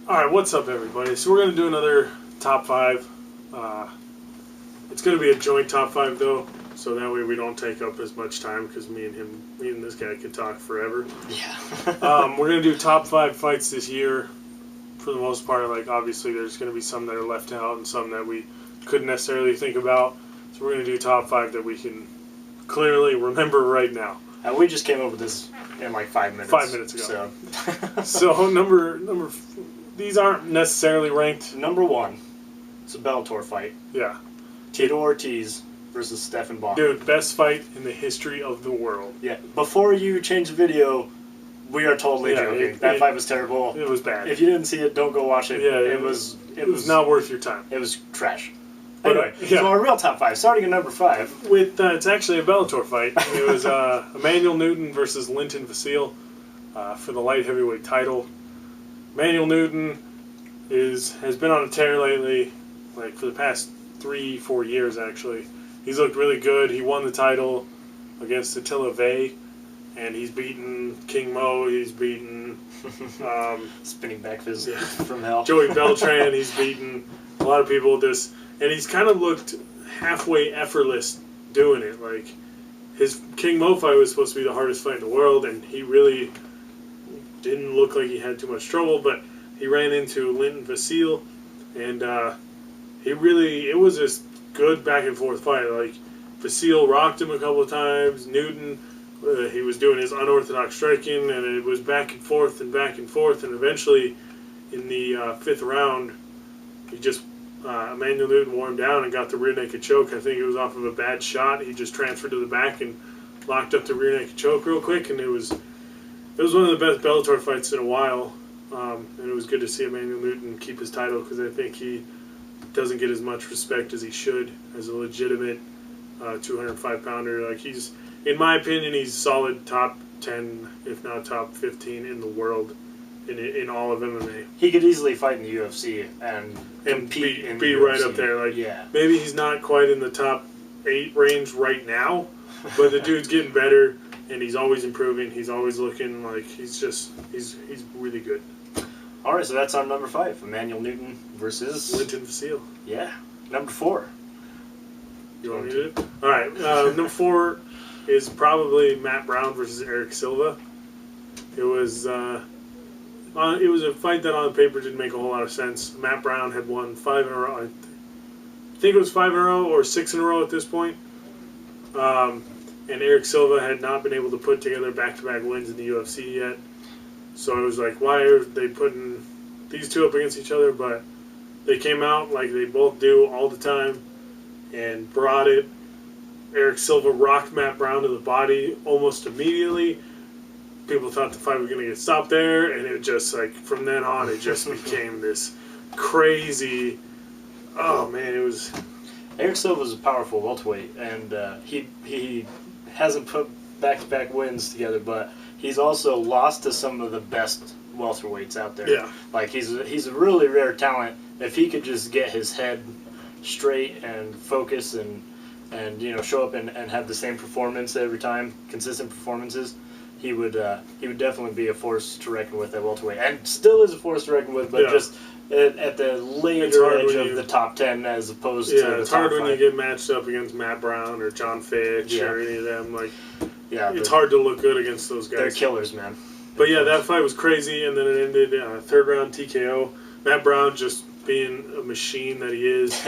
Alright, what's up everybody? So we're going to do another top 5. It's going to be a joint top 5 though, so that way we don't take up as much time because me and this guy could talk forever. Yeah. We're going to do top 5 fights this year for the most part. Like obviously there's going to be some that are left out and some that we couldn't necessarily think about. So we're going to do top 5 that we can clearly remember right now. We just came up with this in like 5 minutes. 5 minutes ago. So, so these aren't necessarily ranked. Number 1, it's a Bellator fight. Yeah. Tito Ortiz versus Stephan Bonnar. Dude, best fight in the history of the world. Yeah. Before you change the video, we are totally joking. That fight was terrible. It was bad. If you didn't see it, don't go watch it. Yeah, it was not worth your time. It was trash. But, anyway, so our real top 5, starting at number 5. With it's actually a Bellator fight. It was Emmanuel Newton versus Linton Vasile for the light heavyweight title. Emmanuel Newton has been on a tear lately, like for the past 3-4 years actually. He's looked really good. He won the title against Attila Vey, and he's beaten King Mo. He's beaten spinning back fist from hell. Joey Beltran. He's beaten a lot of people. And he's kind of looked halfway effortless doing it. Like, his King Mo fight was supposed to be the hardest fight in the world, and he really didn't look like he had too much trouble, but he ran into Linton Vasile, and it was a good back-and-forth fight. Like, Vasile rocked him a couple of times. Newton, he was doing his unorthodox striking, and it was back and forth, and eventually, in the 5th round, Emmanuel Newton wore him down and got the rear naked choke. I think it was off of a bad shot. He just transferred to the back and locked up the rear naked choke real quick, and it was one of the best Bellator fights in a while. And it was good to see Emmanuel Newton keep his title because I think he doesn't get as much respect as he should as a legitimate 205-pounder. Like, in my opinion, he's solid top 10, if not top 15 in the world. In all of MMA, he could easily fight in the UFC and compete in be the right UFC. up there. Like, yeah. Maybe he's not quite in the top 8 range right now, but the dude's getting better, and he's always improving. He's always looking like he's really good. All right, so that's our number 5, Emmanuel Newton versus Linton Vasile. Yeah, number 4. You want me to do it? All right, number 4 is probably Matt Brown versus Eric Silva. It was a fight that on paper didn't make a whole lot of sense. Matt Brown had won 5 in a row. I think it was 5 in a row or 6 in a row at this point. And Eric Silva had not been able to put together back-to-back wins in the UFC yet. So it was like, why are they putting these two up against each other? But they came out like they both do all the time and brought it. Eric Silva rocked Matt Brown to the body almost immediately. People thought the fight was going to get stopped there, and it just, like, from then on, it just became this crazy, oh, man, it was... Eric Silva's a powerful welterweight, and he hasn't put back-to-back wins together, but he's also lost to some of the best welterweights out there. Yeah. Like, he's a really rare talent. If he could just get his head straight and focus and show up and have the same performance every time, consistent performances, he would definitely be a force to reckon with at welterweight, and still is a force to reckon with, but just at the later edge of the top 10 as opposed to the top 5. It's hard when you get matched up against Matt Brown or John Fitch or any of them. Like, it's hard to look good against those guys. They're killers, man. But yeah, that fight was crazy, and then it ended 3rd round TKO. Matt Brown, just being a machine that he is,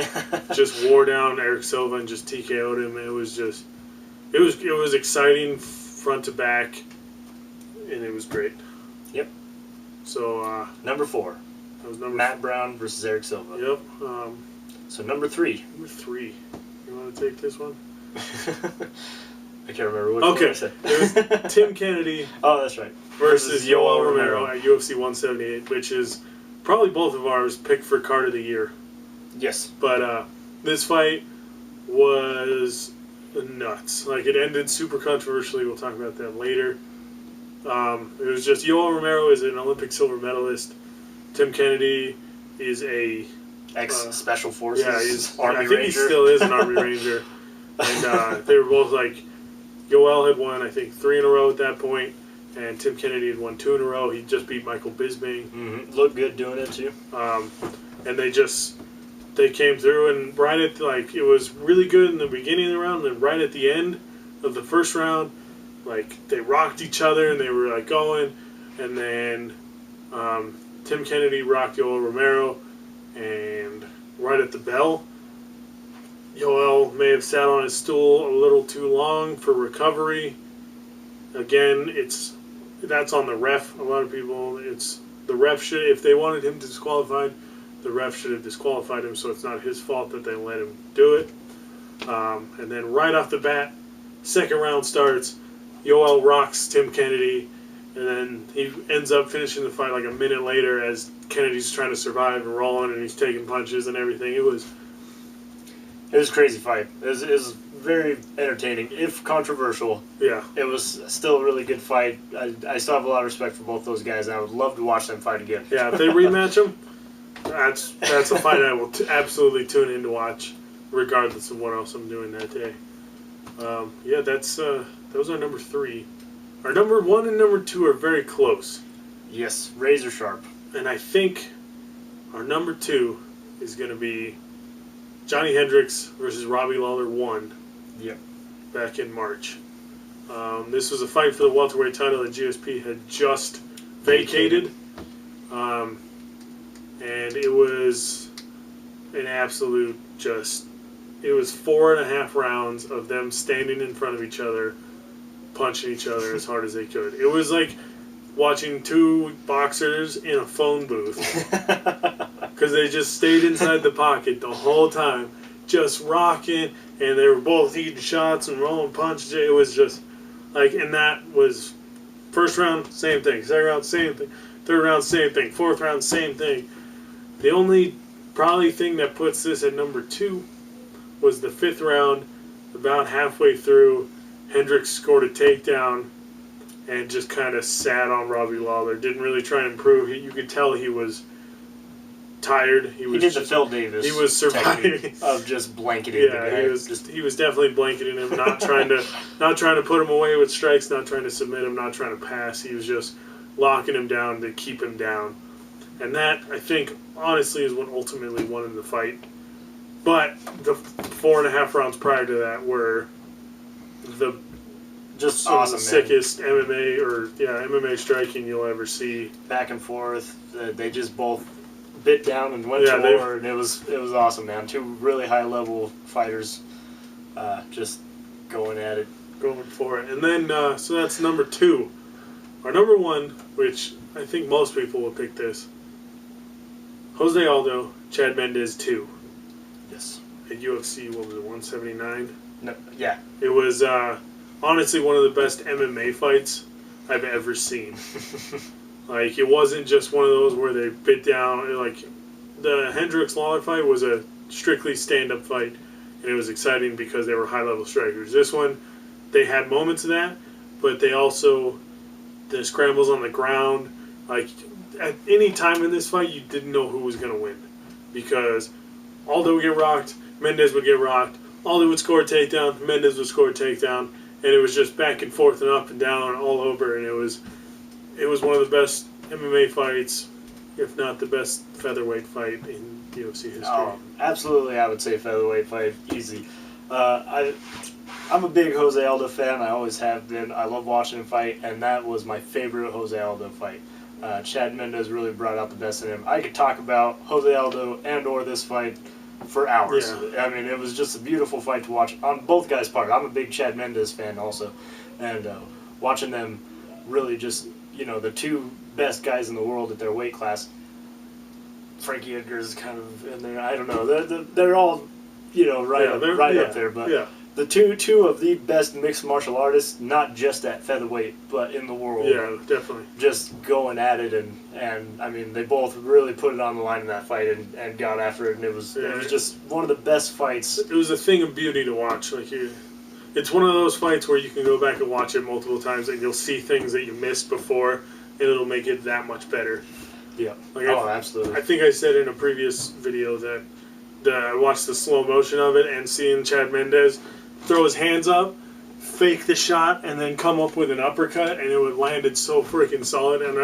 just wore down Eric Silva and just TKO'd him. It was exciting front to back. And it was great. Yep. So, number 4. That was Matt Brown versus Eric Silva. Yep. So number 3. Number 3. You want to take this one? I can't remember which one I said. It was Tim Kennedy. Oh, that's right. Versus Yoel Romero at UFC 178, which is probably both of ours picked for card of the year. Yes. But this fight was nuts. Like, it ended super controversially. We'll talk about that later. It was just Yoel Romero is an Olympic silver medalist. Tim Kennedy is a ex-Special Forces Army Ranger. I think he still is an Army And they were both like, Yoel had won, I think, 3 in a row at that point. and Tim Kennedy had won 2 in a row. He just beat Michael Bisping. Mm-hmm. Looked good doing it too. And they came through, and right at it was really good in the beginning of the round, and then right at the end of the first round, they rocked each other and they were going, and then Tim Kennedy rocked Yoel Romero, and right at the bell, Yoel may have sat on his stool a little too long for recovery. Again, that's on the ref. A lot of people, the ref should, if they wanted him disqualified, the ref should have disqualified him, so it's not his fault that they let him do it. And then right off the bat, second round starts, Yoel rocks Tim Kennedy, and then he ends up finishing the fight a minute later as Kennedy's trying to survive and rolling, and he's taking punches and everything. It was a crazy fight. It was very entertaining, if controversial. Yeah. It was still a really good fight. I still have a lot of respect for both those guys. I would love to watch them fight again. Yeah, if they rematch them, that's a fight I will absolutely tune in to watch, regardless of what else I'm doing that day. That was our number 3. Our number 1 and number 2 are very close. Yes, razor sharp. And I think our number 2 is going to be Johnny Hendricks versus Robbie Lawler 1. Yep. Back in March. This was a fight for the welterweight title that GSP had just vacated. And it was an absolute it was 4.5 rounds of them standing in front of each other, punching each other as hard as they could. It was like watching 2 boxers in a phone booth. Because they just stayed inside the pocket the whole time, just rocking, and they were both eating shots and rolling punches. It was just and that was first round, same thing. Second round, same thing. Third round, same thing. Fourth round, same thing. The only probably thing that puts this at number 2 was the 5th round. About halfway through, Hendricks scored a takedown and just kind of sat on Robbie Lawler. Didn't really try and improve. You could tell he was tired. He did the Phil Davis. He was surviving of just blanketing the guy. He was definitely blanketing him, not trying to put him away with strikes, not trying to submit him, not trying to pass. He was just locking him down to keep him down. And that, I think, honestly, is what ultimately won him the fight. But the 4.5 rounds prior to that were just some awesome, of the sickest MMA striking you'll ever see. Back and forth. They just both bit down and went to war, and it was awesome, man. 2 really high level fighters, just going at it, going for it. And then so that's number 2. Our number 1, which I think most people will pick this, Jose Aldo, Chad Mendes 2. Yes. At UFC, what was it, 179? No, yeah. It was honestly one of the best MMA fights I've ever seen. It wasn't just one of those where they bit down. The Hendricks-Lawler fight was a strictly stand-up fight, and it was exciting because they were high-level strikers. This one, they had moments of that, but they also, the scrambles on the ground, at any time in this fight, you didn't know who was going to win. Because Aldo would get rocked, Mendes would get rocked, Aldo would score a takedown, Mendes would score a takedown, and it was just back and forth and up and down all over, and it was one of the best MMA fights, if not the best featherweight fight in UFC history. Oh, absolutely, I would say featherweight fight, easy. I'm a big Jose Aldo fan. I always have been. I love watching him fight, and that was my favorite Jose Aldo fight. Chad Mendes really brought out the best in him. I could talk about Jose Aldo and or this fight for hours. Yeah. I mean, it was just a beautiful fight to watch on both guys' part. I'm a big Chad Mendes fan also, and watching them really just, the 2 best guys in the world at their weight class. Frankie Edgar is kind of in there. I don't know. They're all, right up there. But the two of the best mixed martial artists, not just at featherweight, but in the world. Yeah, definitely. Just going at it, and I mean, they both really put it on the line in that fight and got after it, and it was just one of the best fights. It was a thing of beauty to watch. It's one of those fights where you can go back and watch it multiple times, and you'll see things that you missed before, and it'll make it that much better. Yeah. Absolutely. I think I said in a previous video that I watched the slow motion of it and seeing Chad Mendes throw his hands up, fake the shot and then come up with an uppercut, and it would landed so freaking solid. And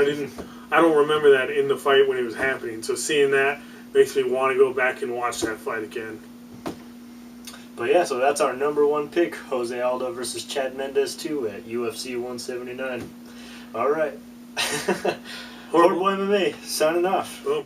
I don't remember that in the fight when it was happening. So seeing that makes me want to go back and watch that fight again. But yeah, so that's our #1 pick, Jose Aldo versus Chad Mendes 2 at UFC 179. All right. Horrible MMA, signing off. Well.